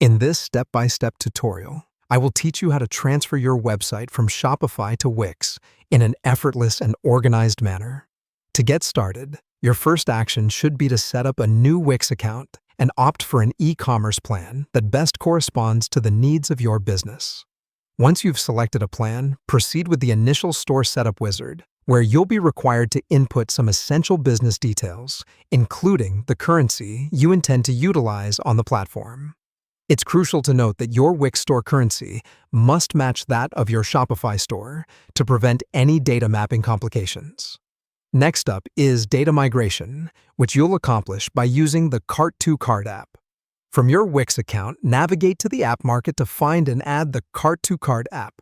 In this step-by-step tutorial, I will teach you how to transfer your website from Shopify to Wix in an effortless and organized manner. To get started, your first action should be to set up a new Wix account and opt for an e-commerce plan that best corresponds to the needs of your business. Once you've selected a plan, proceed with the initial store setup wizard, where you'll be required to input some essential business details, including the currency you intend to utilize on the platform. It's crucial to note that your Wix store currency must match that of your Shopify store to prevent any data mapping complications. Next up is data migration, which you'll accomplish by using the Cart-to-Cart app. From your Wix account, navigate to the app market to find and add the Cart-to-Cart app.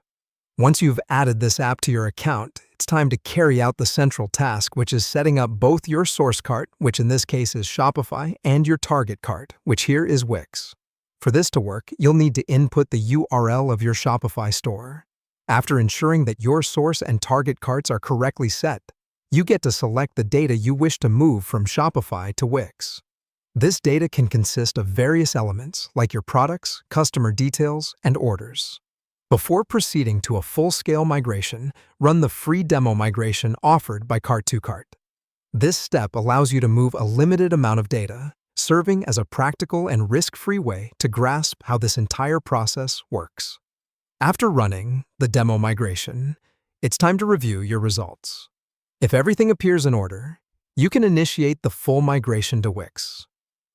Once you've added this app to your account, it's time to carry out the central task, which is setting up both your source cart, which in this case is Shopify, and your target cart, which here is Wix. For this to work, you'll need to input the URL of your Shopify store. After ensuring that your source and target carts are correctly set, you get to select the data you wish to move from Shopify to Wix. This data can consist of various elements like your products, customer details, and orders. Before proceeding to a full-scale migration, run the free demo migration offered by Cart-to-Cart. This step allows you to move a limited amount of data, serving as a practical and risk-free way to grasp how this entire process works. After running the demo migration, it's time to review your results. If everything appears in order, you can initiate the full migration to Wix.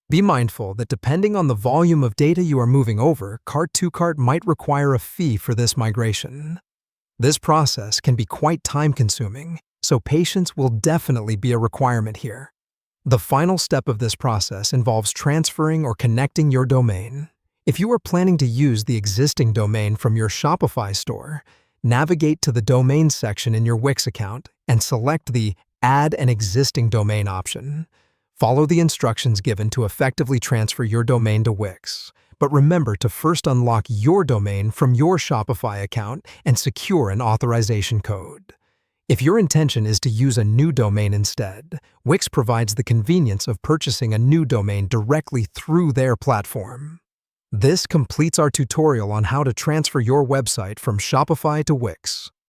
Be mindful that depending on the volume of data you are moving over, Cart-to-Cart might require a fee for this migration. This process can be quite time-consuming, so patience will definitely be a requirement here. The final step of this process involves transferring or connecting your domain. If you are planning to use the existing domain from your Shopify store, navigate to the Domain section in your Wix account and select the Add an Existing Domain option. Follow the instructions given to effectively transfer your domain to Wix, but remember to first unlock your domain from your Shopify account and secure an authorization code. If your intention is to use a new domain instead, Wix provides the convenience of purchasing a new domain directly through their platform. This completes our tutorial on how to transfer your website from Shopify to Wix.